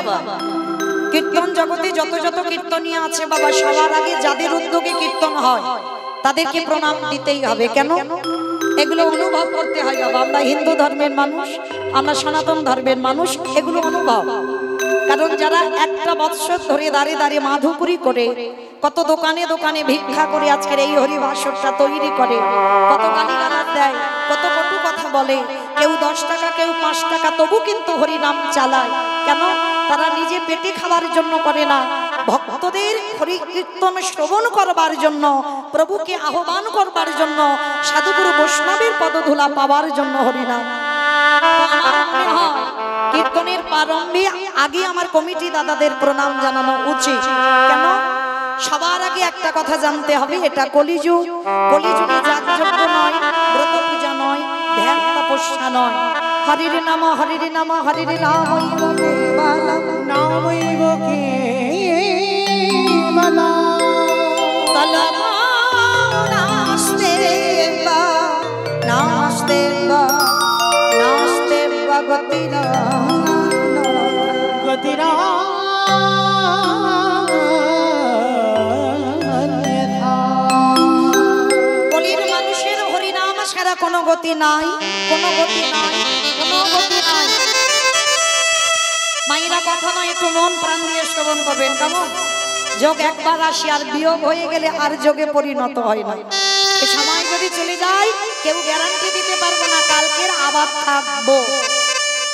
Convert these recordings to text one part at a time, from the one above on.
বাবা, কীর্তন জগতে যত যত কীর্তনীয় আছে বাবা, সবার আগে যাদের উদ্যোগে কীর্তন হয় তাদেরকে প্রণাম দিতেই হবে। কেন? এগুলো অনুভব করতে হয় বাবা। আমরা হিন্দু ধর্মের মানুষ, আমরা সনাতন ধর্মের মানুষ, এগুলো অনুভব। কারণ যারা একটা বৎসর ধরে দাঁড়িয়ে দাঁড়িয়ে মাধুপুরি করে, কত দোকানে দোকানে ভিক্ষা করে আজকের এই হরিবাসরটা তৈরি করে, কত গালিগালাজ দেয়, কত কটু কথা বলে, কেউ 10 টাকা কেউ 5 টাকা, তবু কিন্তু হরিনাম চালায়। কেন? তারা নিজে পেটে খাওয়ার জন্য করে না, ভক্তদের হরি কীর্তন শ্রবণ করবার জন্য, প্রভুকে আহ্বান করবার জন্য, সাধুগুরু বৈষ্ণবের পদধূলা পাওয়ার জন্য হরিনাম। কীর্তনের প্রারম্ভে আগে আমার কমিটি দাদাদের প্রণাম জানানো উচিত। কেন? সবার আগে একটা কথা জানতে হবে, এটা কলিযুগ। কলিযুগে যাগযজ্ঞ নয়, ব্রত পূজা নয়, ধ্যান তপস্যা নয়, হরির নাম হরির নাম হরির নাম নামৈব কেবলম নাস্তে বা নাস্তে বা নাস্তে বা গতিরা গতিরা। কলির মানুষের হরিনাম ছাড়া কোনো গতি নাই, কোনো গতি নাই, কোনো গতি নাই। মায়েরা কথা নয়, একটু মন প্রাণ দিয়ে শ্রবণ করবেন। কেমন? যোগ একবার আসি, আর বিয়োগ হয়ে গেলে আর যোগে পরিণত হয় না। এই সময় যদি চলে যায়, কেউ গ্যারান্টি দিতে পারবে না কালকের আবার থাকবো।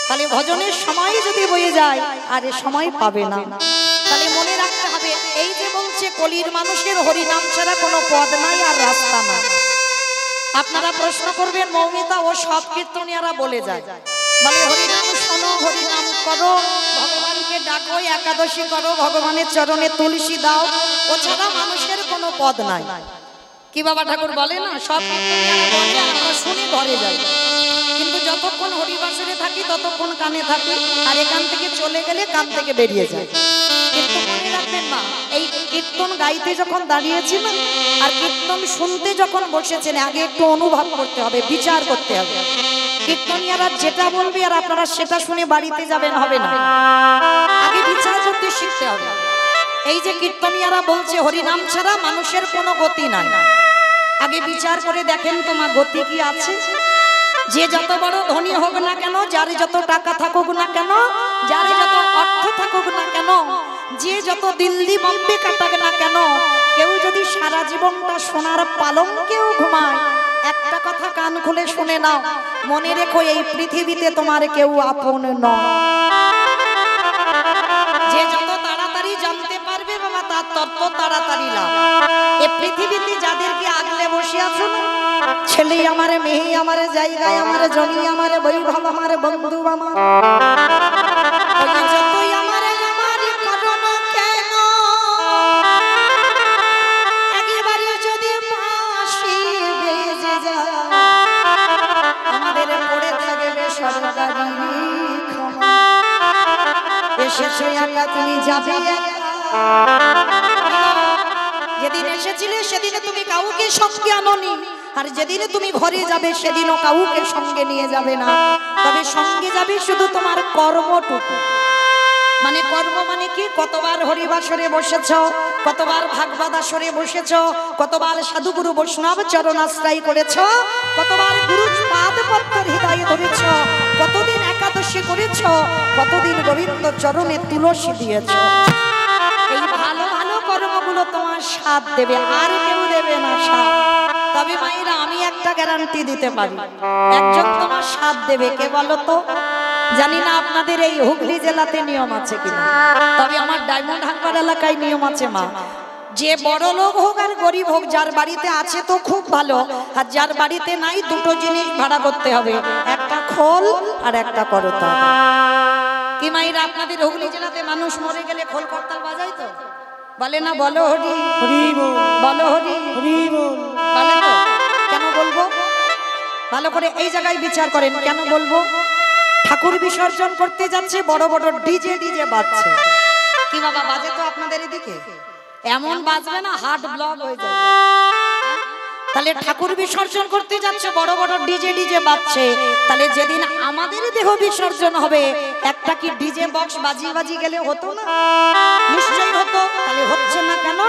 তাহলে ভজনের সময় যদি বয়ে যায়, আর এ সময় পাবে না। তাহলে মনে রাখতে হবে, এই যে বলছে কলির মানুষের হরিনাম ছাড়া কোনো পদ নাই আর রাস্তা নাই। আপনারা প্রশ্ন করবেন, মৌমিতা ও সব কীর্তনীয়রা বলে যায়, বলে হরিনাম শোনো, হরিনাম করো, ভগবানকে ডাকো, একাদশী করো, ভগবানের চরণে তুলসী দাও, ও ছাড়া মানুষের কোনো পদ নাই। কি বাবা ঠাকুর বলে না, সব কীর্তনীয়রা বলে, আমরা শুনে ঘরে যাই। কিন্তু যতক্ষণ হরিবাসরে থাকি ততক্ষণ কানে থাকি, আর এখান থেকে চলে গেলে কান থেকে বেরিয়ে যায়। কিন্তু মনে রাখবেন মা, এই কীর্তন গাইতে যখন দাঁড়িয়েছিলেন আর কীর্তন শুনতে যখন বসেছেন, আগে একটু অনুভব করতে হবে, বিচার করতে হবে। কীর্তনীয়রা যেটা বলবে আর আপনারা সেটা শুনে বাড়িতে যাবেন, হবে না। আগে বিচার করতে শিখতে হবে। এই যে কীর্তনীয়রা বলছে হরিনাম ছাড়া মানুষের কোনো গতি নাই, আগে বিচার করে দেখেন তোমার গতি কি আছে। যে যত বড় ধনী হোক না কেন, যার যত টাকা থাকুক না কেন, যার যত অর্থ থাকুক না কেন, যে যত দিল্লি বম্বে কাটাক না কেন, কেউ যদি সারা জীবনটা সোনার পালঙ্কেও ঘুমায়, একটা কথা কান খুলে শুনে নাও, মনে রেখো এই পৃথিবীতে তোমার কেউ আপন নয়। যে যত তাড়াতাড়ি জানতে পারবে বাবা, তার তত তাড়াতাড়ি লাভ। এই পৃথিবীতে যাদেরকে আগলে বসে আছো না, ছেলে আমার, মেয়ে আমার, জায়গায় আমার, জমি আমার, বৈভব আমার, বন্ধু আমার, যতই আমার আমার করো না কেন, একেবারে যদি বাঁশি বেজে যায়, আমাদের পড়ে থাকবে সরকারি ক্ষমা। এসেছো একা, তুমি যাবে একা। যেদিন এসেছিলে সেদিনে তুমি কাউকে সঙ্গে আনোনি, আর যেদিনে তুমি ঘরে যাবে সেদিনও কাউকে সঙ্গে নিয়ে যাবে না। তবে সঙ্গে যাবে শুধু তোমার কর্মটুকু। মানে কর্ম মানে কি? কতবার হরিবাসরে বসেছ, কতবার ভাগবত আসরে বসেছ, কতবার সাধুগুরু বৈষ্ণব চরণাশ্রয় করেছ, কতবার গুরু পাদপত্র হৃদয়ে ধরেছ, কতদিন একাদশী করেছ, কতদিন গোবিন্দ চরণে তুলসী দিয়েছ। এই ভালো ভালো কর্মগুলো তোমার সাথ দেবে, আর কেউ দেবে না সাথ। তবে মায়েরা আমি একটা গ্যারান্টি দিতে পারি, একজন তোমার সাথ দেবে। কে বলো তো? জানি না আপনাদের এই হুগলি জেলাতে নিয়ম আছে কিনা, তবে আমার ডায়মন্ড হারবার এলাকায় নিয়ম আছে মা। যে বড় লোক হোক আর গরিব হোক, যার বাড়িতে আছে তো খুব ভালো, আর যার বাড়িতে নাই দুটো জিনিস ভাড়া করতে হবে, একটা খোল আর একটা করতাল। কি মায়েরা আপনাদের হুগলি জেলাতে মানুষ মরে গেলে খোল করতাল বাজায় তো? বলে না? বলো হরি হরি বল, বলো হরি হরি বল, বলে তো? কেন বলবো? ভালো করে এই জায়গায় বিচার করেন, কেন বলবো? ঠাকুর বিসর্জন করতে যাচ্ছে, বড় বড় ডিজে বাজছে। কি বাবা বাজে তো আপনাদের এদিকে? এমন বাজবে না হার্ট ব্লক হয়ে যাবে। তাহলে ঠাকুর বিসর্জন করতে যাচ্ছে, বড় বড় ডিজে ডিজে বাজছে, তাহলে যেদিন আমাদের দেহ বিসর্জন হবে একটা কি ডিজে বক্স বাজিয়ে বাজিয়ে গেলে হতো না? নিশ্চয়ই হতো। তাহলে হচ্ছে না কেন?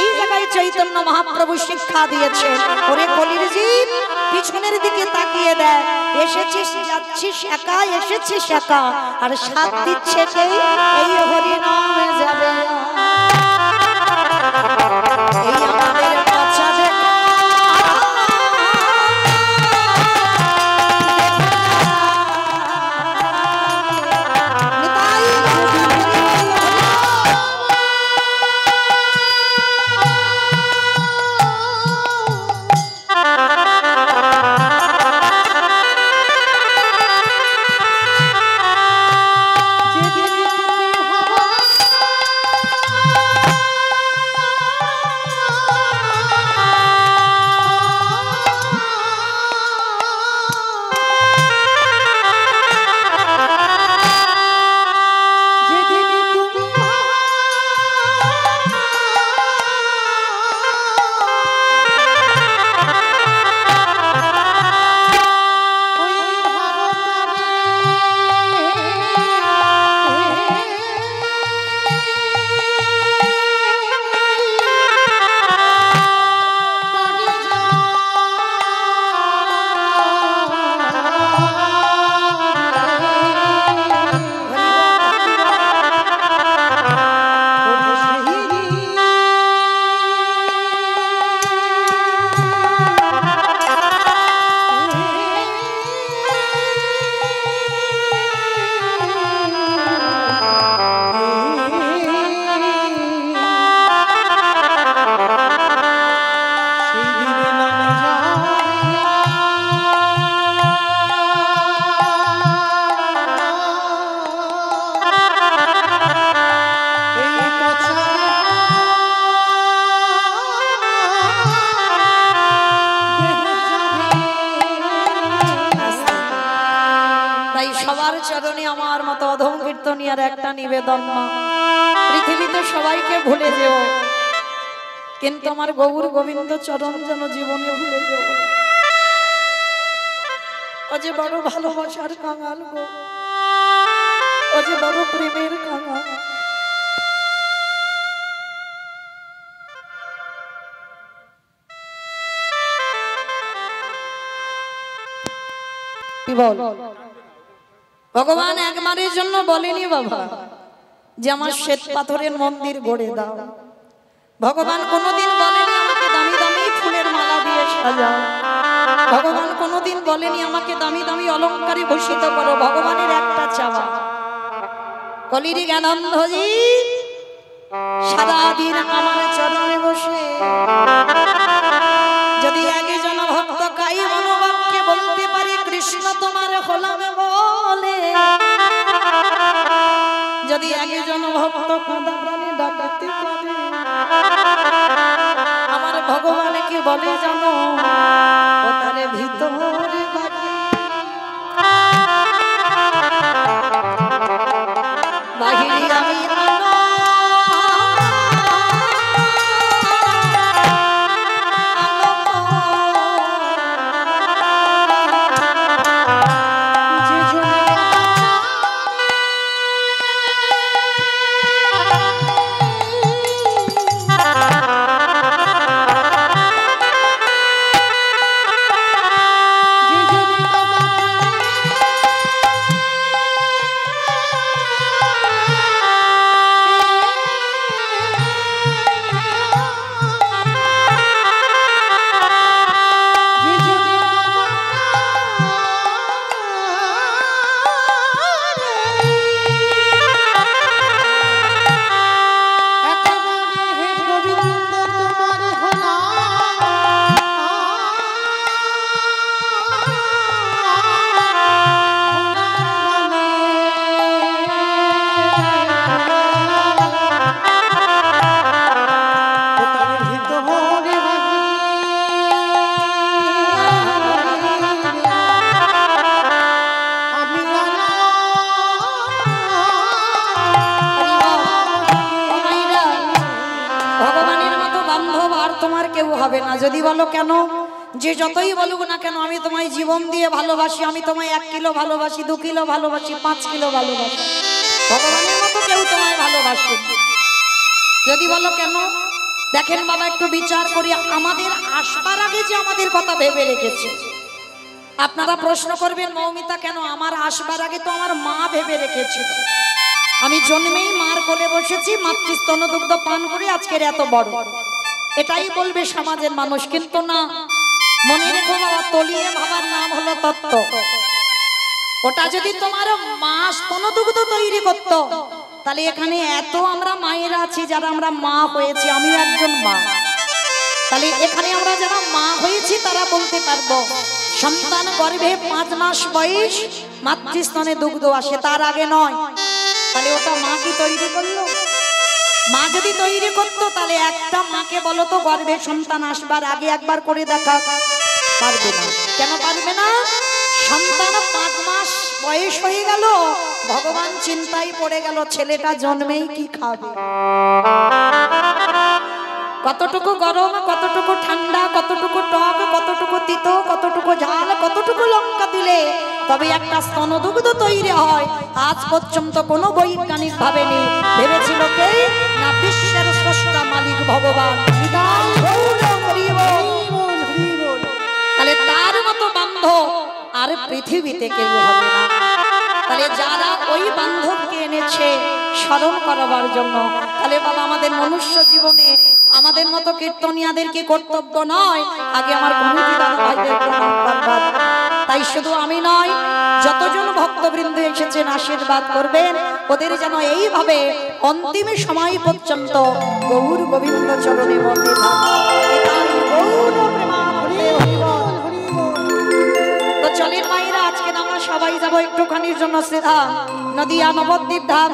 এই জায়গায় চৈতন্য মহাপ্রভু শিক্ষা দিয়েছেন, ওরে কলির জীব পিছনের দিকে তাকিয়ে দেখ, এসেছিস যাচ্ছিস একা, এসেছিস একা, আর সাথ দিচ্ছে কে? এই হরি নামে যাবে। এই আমাদের বাচ্চা দেখা চরণে আমার মতো অধম কীর্তনিয়ার একটা নিবেদন, মা পৃথিবীতে সবাইকে ভুলে যেও, কিন্তু আমার গৌর গোবিন্দ চরণ যেন জীবনে ভুলে যেও। ও যে বড় ভালোবাসার কাঙাল গো, ও যে বড় প্রেমের কাঙাল। কি বল? ভগবান একবারের জন্য বলেনি বাবা যে আমার শ্বেত পাথরের মন্দির গড়ে দাও। ভগবান কোনোদিন বলেনি আমাকে দামি দামি ফুলের মালা দিয়ে সাজাও। ভগবান কোনোদিন বলেনি আমাকে দামি দামি অলংকারে ভূষিত করো। ভগবানের একটা চাওয়া, কলির জ্ঞানানন্দজি সারাদিন আমার চরণে বসে যদি একজন ভক্ত কাই মনোবাক্যে বলতে পারে কৃষ্ণ তোমার হলাম বলে, যদি একজন ভক্ত কাঁদা প্রাণে ডাকাতে পারে, আমার ভগবানকে বলে জানো ও তার ভিতরে বাহিরে আমি তোমার কেউ হবে না। যদি বলো কেন, যে যতই বলুক না কেন আমি তোমায় জীবন দিয়ে ভালোবাসি, আমি তোমায় 1 কিলো ভালোবাসি, 2 কিলো ভালোবাসি, 5 কিলো ভালোবাসি, ভগবানের মতো কেউ তোমায় ভালোবাসে। যদি বলো কেন, দেখেন বাবা একটু বিচার করি, আমাদের আসবার আগে যে আমাদের কথা ভেবে রেখেছে। আপনারা প্রশ্ন করবেন মৌমিতা কেন, আমার আসবার আগে তো আমার মা ভেবে রেখেছিল। আমি জন্মেই মার কোলে বসেছি, মাতৃস্তন দুগ্ধ পান করে আজকের এত বড়, এটাই বলবে সমাজের মানুষ। কিন্তু না, মনে রেখো বাবা, তলিয়ে ভাবার নাম হলো তত্ত্ব। ওটা যদি তোমার মা স্তনদুগ্ধ তৈরি করত, তাহলে এখানে এত আমরা মায়েরা আছি যারা আমরা মা হয়েছি, আমিও একজন মা, তাহলে এখানে আমরা যারা মা হয়েছি তারা বলতে পারবো সন্তান গর্ভে 5 মাস বয়স মাতৃস্তনে দুগ্ধ আসে, তার আগে নয়। তাহলে ওটা মা কি তৈরি করলো? মা যদি তৈরি করতো তাহলে একটা মাকে বলো তো গর্ভে সন্তান আসবার আগে একবার করে দেখা, পারবে না। কেন পারবে না? সন্তান 5 মাস বয়স হয়ে গেল, ভগবান চিন্তায় পড়ে গেল ছেলেটা জন্মেই কি খাবে, কতটুকু গরম, কতটুকু ঠান্ডা, কতটুকু টক, কতটুকু তিতো, কতটুকু ঝাল, কতটুকু লঙ্কা দিলে তবে একটা স্তনদুগ্ধ তৈরি হয়। আজ পর্যন্ত কোনো বৈজ্ঞানিক ভাবেনি, ভেবেছিল কে না বিশ্বের স্রষ্টা মালিক ভগবান। তাহলে তার মতো বান্ধব আর পৃথিবীতে কেউ হবে না। তাহলে যারা ওই বান্ধবকে এনেছে স্মরণ করাবার জন্য, তাহলে বাবা আমাদের মনুষ্য জীবনে আমাদের মতো কীর্তনিয়াদের কি কর্তব্য নয় আগে আমার কমিটি দাদা ভাইদের প্রণাম করবার? তাই শুধু আমি নয়, যতজন ভক্তবৃন্দ এসেছেন আশীর্বাদ করবেন, ওদের যেন এইভাবে অন্তিম সময় পর্যন্ত গৌর গোবিন্দ চরণে বন্দে তো চলেন মায়েরা, আজকে আমরা সবাই যাবো একটুখানির জন্য শ্রীধা নদিয়া নবদ্বীপ ধাম।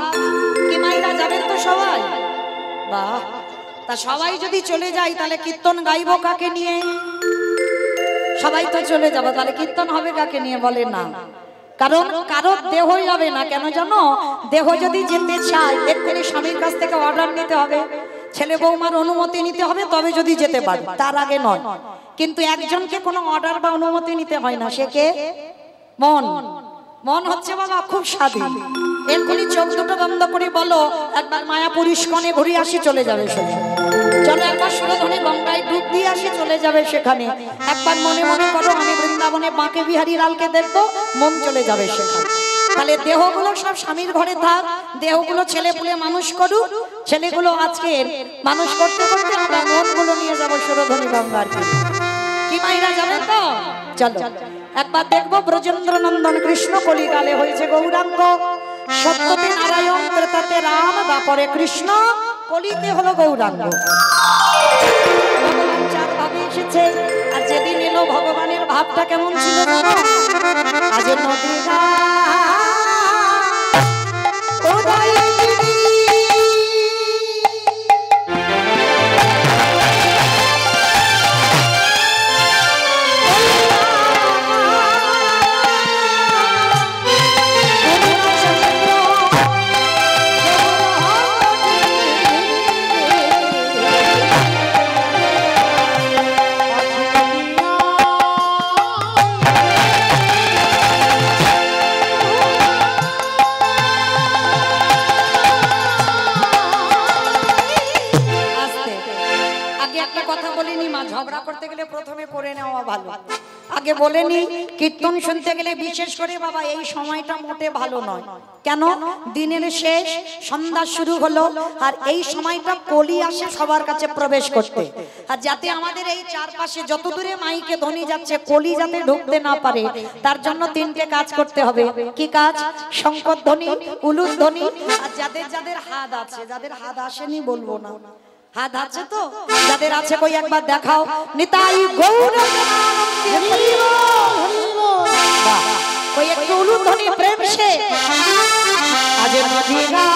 কি মায়েরা যাবেন তো সবাই? বাহ, তা সবাই যদি চলে যাই তাহলে কীর্তন গাইব কাকে নিয়ে? সবাই তো চলে যাবো, তাহলে কীর্তন হবে কাকে নিয়ে বলে না? কারণ কারোর দেহ যাবে না, কেন জানো? দেহ যদি যেতে চায় এক্ষুনি স্বামীর কাছ থেকে অর্ডার নিতে হবে, ছেলে বৌমার অনুমতি নিতে হবে, তবে যদি যেতে পারে, তার আগে নয়। কিন্তু একজনকে কোনো অর্ডার বা অনুমতি নিতে হয় না, সে কে? মন। মন হচ্ছে বাবা খুব স্বাধীন। এক্ষুনি চোখ দুটো বন্ধ করে বলো একবার মায়াপুর ইস্কনে ঘুরে আসি, চলে যাবে সেখানে। চলো একবার সুরধনে গঙ্গায় ডুব দিয়ে আসি, চলে যাবে সেখানে। একবার মনে মনে করো আমি বৃন্দাবনে বাঁকে বিহারী লালকে দেখবো, মন চলে যাবে সেখানে। তাহলে দেহগুলো সব স্বামীর ঘরে থাক, দেহগুলো ছেলে পুলে মানুষ করুক, ছেলেগুলো আজকে মানুষ করতে করতে আমরা মনগুলো নিয়ে যাবো সুরধনী গঙ্গার। কি মাইরা যাবেন তো? চলো একবার দেখবো ব্রজেন্দ্র নন্দন কৃষ্ণ কলিকালে হয়েছে গৌরাঙ্গ, সত্যতে নারায়ণ, ত্রেতাতে রাম, দ্বাপরে কৃষ্ণ, কলিতে হলো গৌরাঙ্গ। ভগবান 4 ভাবে এসেছে, আর যেদিন এলো ভগবানের ভাবটা কেমন ছিল? আজ নদীরা আগে বলেনি, কীর্তন শুনতে গেলে বিশেষ করে বাবা এই সময়টা মোটে ভালো নয়। কেন? দিনের শেষ, সন্ধ্যা শুরু হলো, আর এই সময়টা কলি আসে সবার কাছে প্রবেশ করতে। আর যাতে আমাদের এই চারপাশে যত দূরে মাইকে ধ্বনি যাচ্ছে কলি যাতে ঢুকতে না পারে, তার জন্য 3টে কাজ করতে হবে। কি কাজ? শঙ্কর ধ্বনি, উলুর ধ্বনি, আর যাদের যাদের হাত আছে, যাদের হাত আসেনি বলবো না, হাত আছে তো? যাদের আছে কই একবার দেখাও। নিতাই গৌর কই একটু উলুধ্বনি প্রেম সে আজ নদীরা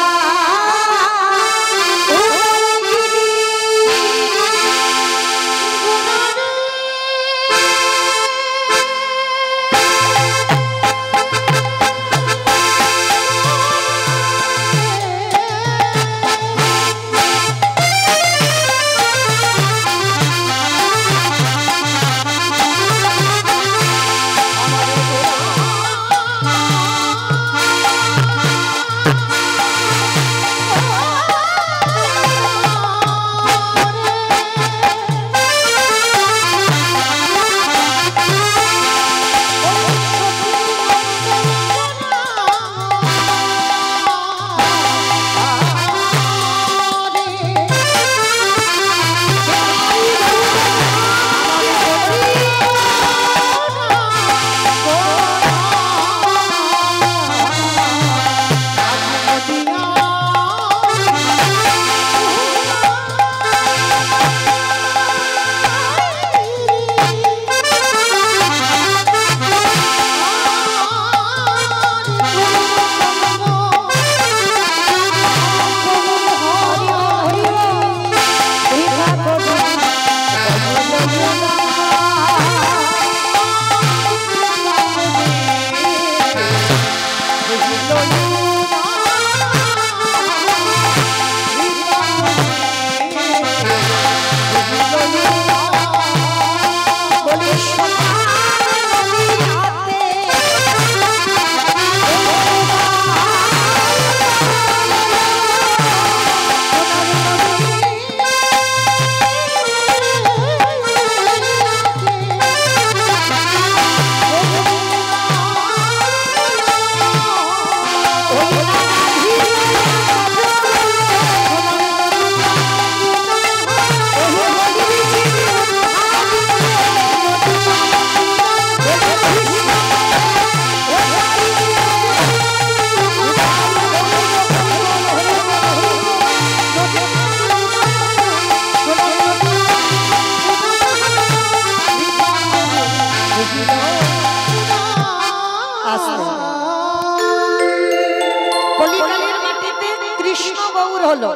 গৌর হলো,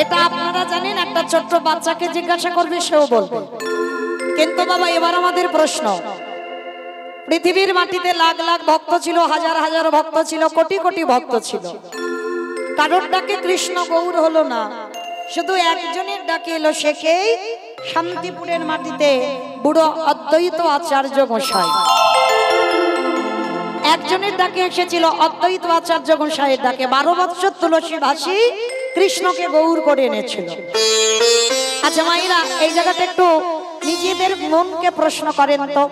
এটা আপনারা জানেন। একটা ছোট্ট বাচ্চাকে জিজ্ঞাসা করবে, সেও বলবে। কিন্তু বাবা, এবার আমাদের প্রশ্ন, পৃথিবীর মাটিতে লাখ লাখ ভক্ত ছিল, হাজার হাজার ভক্ত ছিল, কোটি কোটি ভক্ত ছিল, কারোর ডাকে কৃষ্ণ গৌর হলো না, শুধু একজনের ডাকে এলো, সে কে? শান্তিপুরের মাটিতে বুড়ো অদ্বৈত আচার্য গোসাই। একজনের ডাকে এসেছিল, অদ্বৈত আচার্য গোসাইয়ের ডাকে 12 বছর তুলসী ভাসী কৃষ্ণকে গৌর করে এনেছিল। আচ্ছা মাইরা, এই জায়গাটা একটু নিজেদের মনকে প্রশ্ন করেন তো,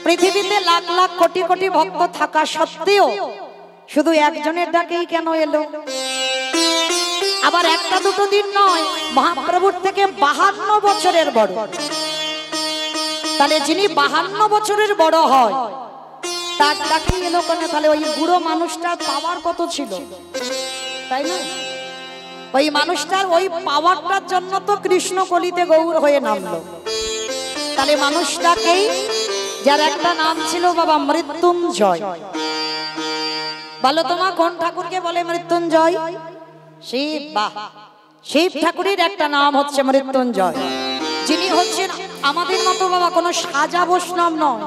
পৃথিবীতে লাখ লাখ কোটি কোটি ভক্ত থাকা সত্ত্বেও শুধু একজনের ডাকেই কেন এলো? আবার একটা দুটো দিন নয়, মহাপ্রভুর থেকে 52 বছরের বড়। তাহলে যিনি 52 বছরের বড় হয়, তার ডাকেই এলো কেন? তাহলে ওই বুড়ো মানুষটার পাওয়ার কত ছিল, তাই না? ওই মানুষটার ওই পাওয়ারটার জন্য তো কৃষ্ণ কলিতে গৌর হয়ে নামলো। তাহলে মানুষটাকেই, যার একটা নাম ছিল বাবা মৃত্যুঞ্জয়। বলো তোমার কোন ঠাকুরকে বলে মৃত্যুঞ্জয়? শিব। বাহ, শিব ঠাকুরের একটা নাম হচ্ছে মৃত্যুঞ্জয়, যিনি হচ্ছেন আমাদের মতো বাবা কোনো সাজা বৈষ্ণব নয়।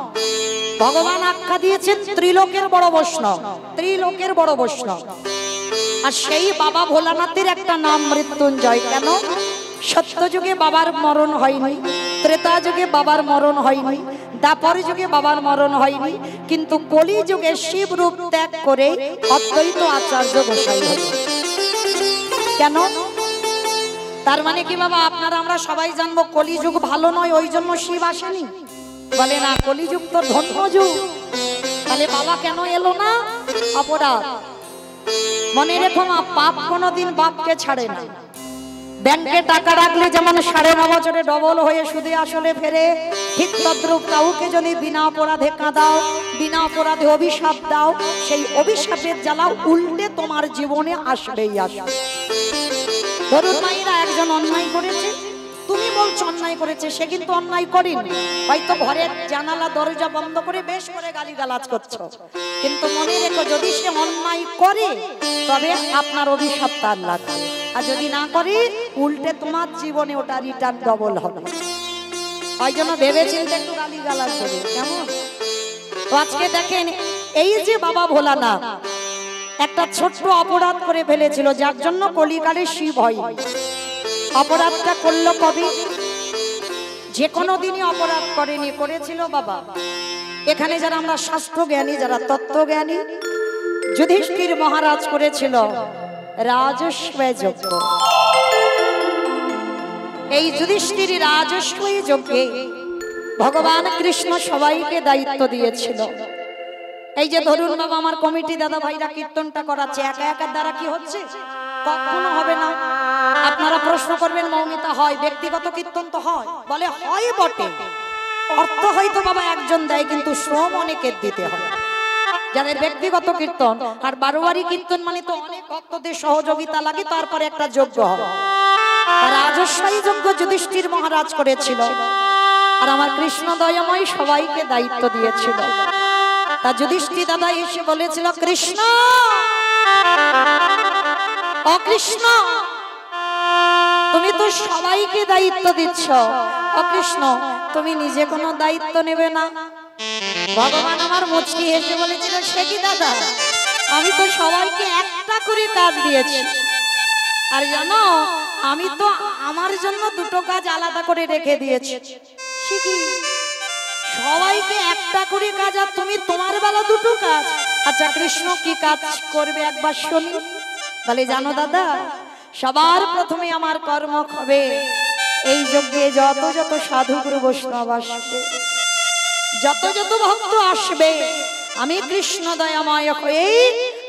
ভগবান আখ্যা দিয়েছেন ত্রিলোকের বড় বৈষ্ণব, ত্রিলোকের বড় বৈষ্ণব। আর সেই বাবা ভোলানাথের একটা নাম মৃত্যুঞ্জয়। কেন? সত্য যুগে বাবার মরণ হয়নি, ত্রেতা যুগে বাবার মরণ হয়নি, দ্বাপর যুগে বাবার মরণ হয়নি, কিন্তু কলি যুগে শিব রূপ ত্যাগ করে অদ্বৈত আচার্য গোসাই হল। কেন? তার মানে কি বাবা, আপনারা আমরা সবাই জানবো কলিযুগ ভালো নয়, ওই জন্য শিব আসেনি? বলে না, কলিযুগ তো ধর্ম যুগ। তাহলে বাবা কেন এলো না? অপরাধ। মনে রেখো মা, পাপ কোনোদিন বাপকে ছাড়ে না। ব্যাংকে টাকা রাখলে যেমন 9.5 বছরে ডবল হয়ে সুদে আসলে ফেরে, ঠিক তদ্রূপ কাউকে যদি বিনা অপরাধে কাঁদাও, বিনা অপরাধে অভিশাপ দাও, সেই অভিশাপের জ্বালা উল্টে তোমার জীবনে আসবেই আসবে। ধরুন মায়েরা একজন অন্যায় করেছে, তুমি বলছো অন্যায় করেছে, সে কিন্তু অন্যায় করেনি, হয়তো ঘরের জানালা দরজা বন্ধ করে বেশ করে গালিগালাজ করছো, কিন্তু মনে রেখো যদি সে অন্যায় করে তবে আপনার অভিশাপ তার লাগবে, আর যদি না করে উল্টে তোমার জীবনে ওটা রিটার্ন ডবল হবে। ওই জন্য ভেবে চিন্তে একটু গালিগালাজ করবে, কেমন? তো আজকে দেখেন, এই যে বাবা ভোলানাথ একটা ছোট্ট অপরাধ করে ফেলেছিল, যার জন্য কলিকালে শিব হয়। অপরাধটা করলো কবি, যে কোনো দিনই অপরাধ করেনি, করেছিল বাবা এখানে যারা আমরা শাস্ত্র জ্ঞানী, যারা তত্ত্ব জ্ঞানী, যুধিষ্ঠির মহারাজ করেছিল রাজস্বী যজ্ঞ। এই যুধিষ্ঠির রাজস্বী যজ্ঞে ভগবান কৃষ্ণ সবাইকে দায়িত্ব দিয়েছিল। এই যে ধরুন বাবা, আমার কমিটি দাদা ভাইরা কীর্তনটা করাচ্ছে, একা একার দ্বারা কি হচ্ছে? কখনো হবে না। আপনারা প্রশ্ন করবেন, মৌমিতা হয়, ব্যক্তিগত কীর্তন তো হয়, বলে হয় বটে, অর্থ হয়তো বাবা একজন দেয়, কিন্তু শ্রম অনেকের দিতে হয় যাদের ব্যক্তিগত কীর্তন। আর বারোয়ারি কীর্তন মানে তো অনেক ভক্তদের সহযোগিতা লাগে, তারপরে একটা যজ্ঞ হয়। আর রাজস্বী যজ্ঞ যুধিষ্ঠির মহারাজ করেছিল, আর আমার কৃষ্ণ দয়াময় সবাইকে দায়িত্ব দিয়েছিল। তা যুধিষ্ঠির দাদা এসে বলেছিল, কৃষ্ণ ও কৃষ্ণ, তুমি তো সবাইকে দায়িত্ব দিচ্ছ, ও কৃষ্ণ তুমি নিজে কোনো দায়িত্ব নেবে না? ভগবান আমার মুচকি হেসে বলেছিল, সে কি দাদা, আমি তো সবাইকে একটা করে কাজ দিয়েছি, আর জানো আমি তো আমার জন্য দুটো কাজ আলাদা করে রেখে দিয়েছি। সে কি, সবাইকে একটা করে কাজ, আর তুমি তোমার বেলা দুটো কাজ? আচ্ছা কৃষ্ণ কি কাজ করবে একবার শুনি। বলে জানো দাদা, সবার প্রথমে আমার কর্ম হবে এই যজ্ঞে যত যত সাধু গুরু বৈষ্ণব আসবে, যত যত ভক্ত আসবে, আমি কৃষ্ণ দয়াময় হয়ে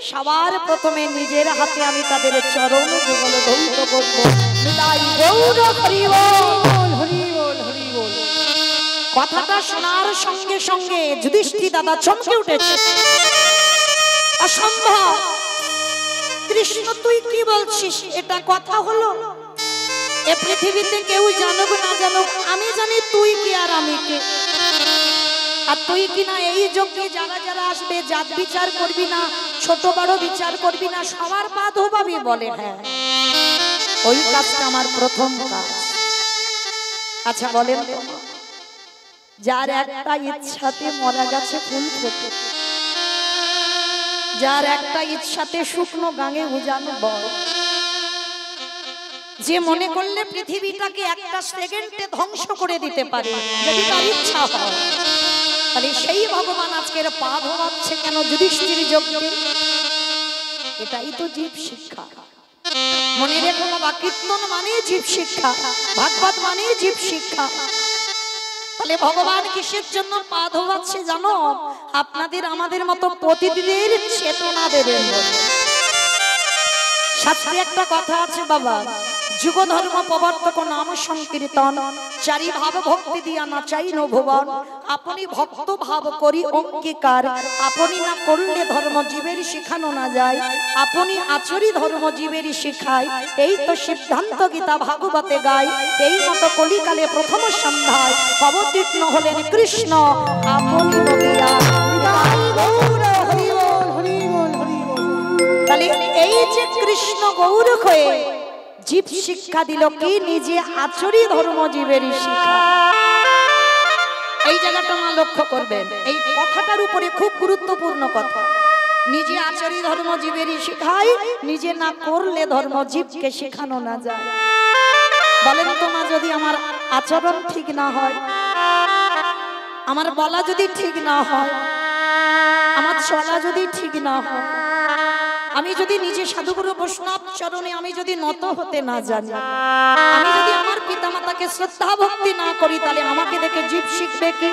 সবার প্রথমে নিজের হাতে আমি তাদের চরণ যুগল ধৌত করব। নিতাই গৌর হরি বল, হরি বল, হরি বল। কথাটা শোনার সঙ্গে সঙ্গে যুধিষ্ঠির দাদা চমকে উঠেছে, অসম্ভব, কৃষ্ণ তুই কি বলছিস, এটা কথা হলো? এ পৃথিবীতে কেউ জানুক না জানুক, আমি জানি তুই কি আর আমি কে। আর তুই কিনা এই যজ্ঞে যারা যারা আসবে জাত বিচার করবি না, ছোট বড় বিচার করবি না, সবার পা ধোবাবি বলে। হ্যাঁ, ওই কাজটা আমার প্রথম কাজ। আচ্ছা বলেন তো, যার একটা ইচ্ছাতে মরা গাছে ফুল ফোটে, যার একটা ইচ্ছাতে শুকনো গাঙে উজানো বল, যে মনে করলে পৃথিবীটাকে একটা সেকেন্ডে ধ্বংস করে দিতে পারে যদি তার ইচ্ছা হয়, তাহলে সেই ভগবান আজকের পা ধোয়াচ্ছে কেন যুধিষ্ঠির যজ্ঞে? এটাই তো জীব শিক্ষা। মনে রেখো বাবা, কীর্তন মানে জীব শিক্ষা, ভাগবত মানে জীব শিক্ষা। তাহলে ভগবান কিসের জন্য পা ধোয়াচ্ছে জানো? আপনাদের আমাদের মতো প্রতিদিনের চেতনা দেবেন। শাস্ত্রে একটা কথা আছে বাবা, যুগ ধর্ম প্রবর্তক নাম সংকীর্তন, চারি ভাব ভক্তি দিয়া না চাই ন ভুবন, আপনি ভক্ত ভাব করি অঙ্গীকার, আপনি না করলে ধর্ম জীবের শিখানো না যায়, আপনি আচরি ধর্ম জীবের শিখায়, এই তো সিদ্ধান্ত গীতা ভাগবতে গায়, এই মতো কলিকালে প্রথম সন্ধ্যায় অবতীর্ণ হলেন কৃষ্ণ, আপনি বলিয়া। তাহলে এই যে কৃষ্ণ গৌর হয়ে জীব শিক্ষা দিল কি? নিজে আচরি ধর্ম জীবেরই শিক্ষা। এই জায়গাটা না লক্ষ্য করবেন, এই কথাটার উপরে খুব গুরুত্বপূর্ণ কথা। নিজে আচরি ধর্ম জীবেরই শিখায়, নিজে না করলে ধর্ম জীবকে শেখানো না যায়। বলেন তো মা, যদি আমার আচরণ ঠিক না হয়, আমার বলা যদি ঠিক না হয়, আমার চলা যদি ঠিক না হয়, আমি যদি নিজে সাধুগুরু বৈষ্ণব চরণে আমি যদি নত হতে না জানি, আমি যদি আমার পিতামাতাকে শ্রদ্ধা ভক্তি না করি, তাহলে আমাকে দেখে জীব শিখবে কি?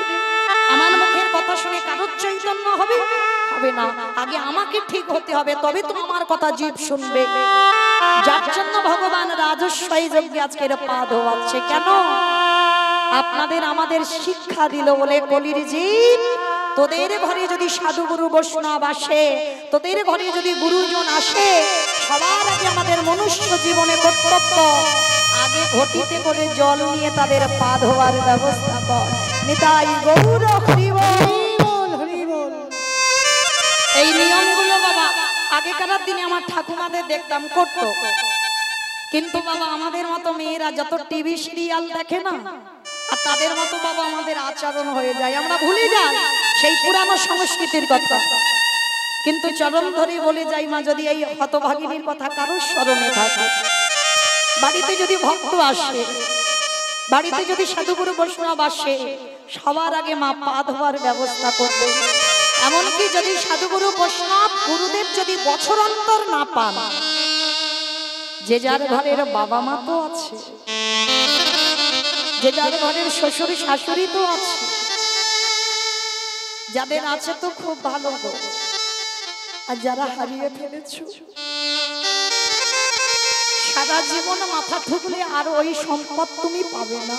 আমার মুখের কথা শুনে কারোর চৈতন্য হবে? হবে না। আগে আমাকে ঠিক হতে হবে, তবে তো আমার কথা জীব শুনবে। যার জন্য ভগবান রাজস্বই যজ্ঞে আজকের পা ধোয়াচ্ছে। কেন? আপনাদের আমাদের শিক্ষা দিল বলে কলির জীব, তোদের ঘরে যদি সাধুগুরু বৈষ্ণব আসে, তোদের ঘরে যদি গুরুজন আসে, সবার আগে আমাদের মনুষ্য জীবনে কর্তব্য, আগে ঘটিতে করে জল নিয়ে তাদের পা ধোয়ার ব্যবস্থা কর। নিতাই গৌর হরি বল, হরি বল। এই নিয়মগুলো বাবা আগেকার দিনে আমার ঠাকুমাদের দেখতাম করত, কিন্তু বাবা আমাদের মতো মেয়েরা যত টিভি সিরিয়াল দেখে না, আর তাদের মতো বাবা আমাদের আচরণ হয়ে যায়, আমরা ভুলে যাই সেই পুরানো সংস্কৃতির কথা। কিন্তু চরণ ধরে বলে যাই মা, যদি এই হতভাগিনীর কথা কারোর স্মরণে থাকে, বাড়িতে যদি ভক্ত আসে, বাড়িতে যদি সাধুগুরু বৈষ্ণব আসে, সবার আগে মা পা ধোয়ার ব্যবস্থা করবে। এমনকি যদি সাধুগুরু বৈষ্ণব গুরুদেব যদি বছর অন্তর না পান, যে যার ঘরের বাবা মা তো আছে, যে যার ঘরের শ্বশুর শাশুড়ি তো আছে, যাদের আছে তো খুব ভালো গো, আর যারা হারিয়ে ফেলেছো সারা জীবন মাথা ঠুকলে আর ওই সম্পদ তুমি পাবে না।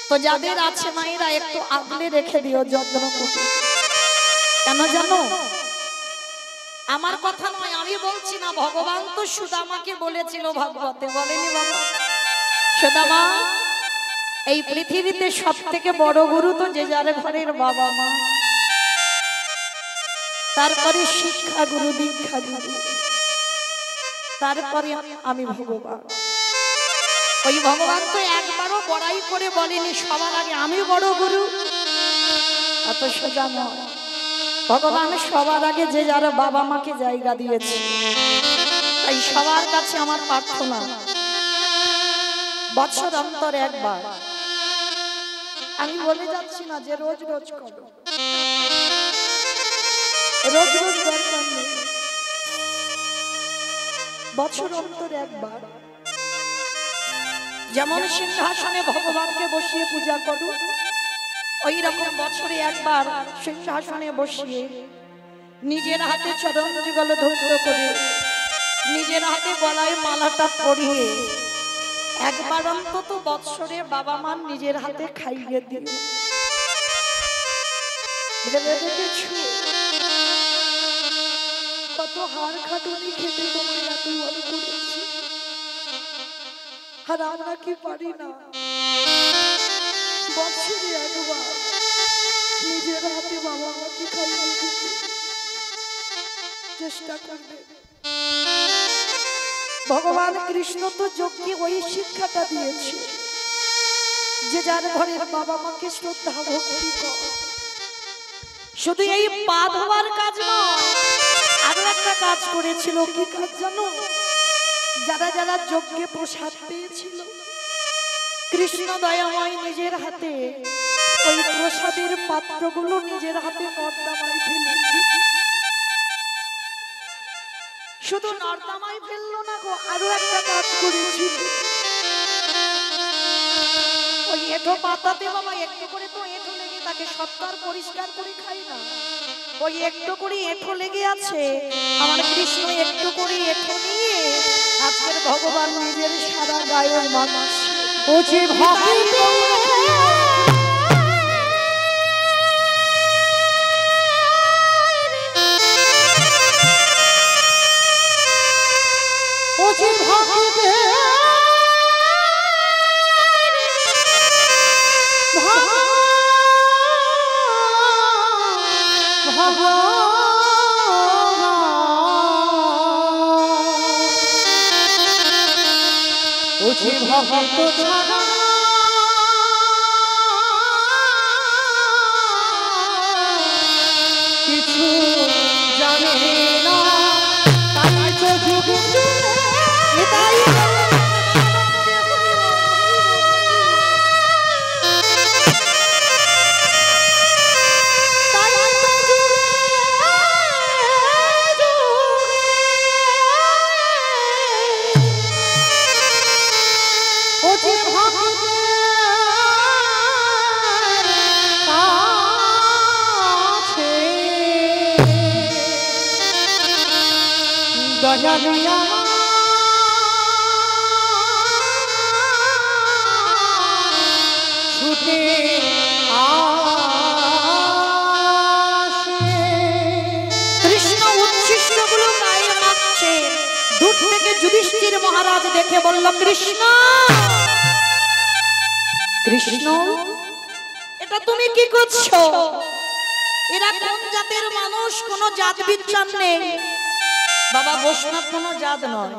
তো যাদের আছে মায়েরা একটু আগলে রেখে দিও, যত্ন করে। কেন জানো? আমার কথা নয়, আমি বলছি না, ভগবান তো সুদামাকে বলেছিল ভাগবতে, বলেনি বাবা? সুদামা, এই পৃথিবীতে সব থেকে বড় গুরু তো যে যার ঘরের বাবা মা, তারপরে শিক্ষা গুরু, দীক্ষা গুরু, তারপরে আমি ভগবান। ওই ভগবান তো একবারও বড়াই করে বলেনি সবার আগে আমি বড় গুরু, এত সোজা নয়। ভগবান সবার আগে যে যারা বাবা মাকে জায়গা দিয়েছে। তাই সবার কাছে আমার প্রার্থনা, বছর অন্তর একবার, আমি বলে যাচ্ছি না যে রোজ রোজ করো, রোজ রোজ দরকার নেই, বছর অন্তর একবার যেমন সিংহাসনে ভগবানকে বসিয়ে পূজা করো, ওই রকম বছরে একবার সিংহাসনে বসিয়ে নিজের হাতে চরণ যুগল ধৌত করে, নিজের হাতে গলায় মালাটা পরিয়ে একবার অন্তত বৎসরে বাবা মা নিজের হাতে খাইয়ে দিল। কত হাড় খাটুনি খেতে তোমার এত বড় করেছি, আর আমরা কি পারি না বৎসরে একবার নিজের হাতে বাবা আমাকে খাইয়ে দিতে চেষ্টা করবে। ভগবান কৃষ্ণ তো যজ্ঞে ওই শিক্ষাটা দিয়েছে যে যার ঘরের বাবা মাকে শ্রদ্ধা ভক্তি কর। শুধু এই পা ধোয়ার কাজ নয়, আরো একটা কাজ করেছিল। কি কাজ জানো? যারা যারা যজ্ঞে প্রসাদ পেয়েছিল, কৃষ্ণ দয়াময় নিজের হাতে ওই প্রসাদের পাত্রগুলো নিজের হাতে নর্দমায় ফেলেছে। শুধু নর্দমায় ফেললো না গো, আরো একটা কাজ করেছিল। ওই এঁঠো পাতাতে বাবা একটু করে তো এঁঠো লেগে তাকে সত্তর পরিষ্কার করে খাই না। ওই একটু করে এঁঠো লেগে আছে, আমার কৃষ্ণ একটু করে এঁঠো নিয়ে আজকের ভগবান নিজের সারা গায়ে মানুষ ওছে ভক্তি ভক্ত ছাড়া কিছু জানে না, তাই তো যুগে এটাই দয়ালিয়া ছুটে আসে। কৃষ্ণ উচ্ছিষ্টগুলো গায়ে মাখছে। দূর থেকে যুধিষ্ঠির মহারাজ দেখে বলল, কৃষ্ণ কৃষ্ণ এটা তুমি কি করছো? এরা কোন জাতের মানুষ? কোন জাত বিচার নেই বাবা। বৈষ্ণব কোন জাত নয়।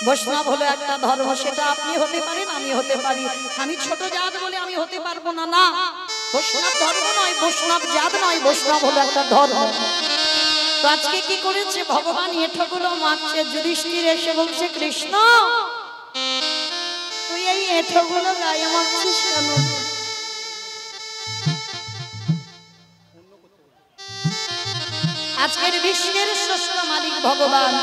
বৈষ্ণব হলো একটা ধর্ম, সেটা আপনি হতে পারেন, আমি হতে পারি। আমি ছোট জাত বলে আমি হতে পারবো না, না। বৈষ্ণব ধর্ম নয়, বৈষ্ণব জাত নয়, বৈষ্ণব হলো একটা ধর্ম। তো আজকে কি করেছে ভগবান? এঁঠোগুলো মাখছে। যুধিষ্ঠির এসে বলছে, কৃষ্ণ তুই এই এঁঠোগুলো গায়ে মাখছিস কেন? আজকের বিশ্বের শ্রেষ্ঠ মালিক ভগবান।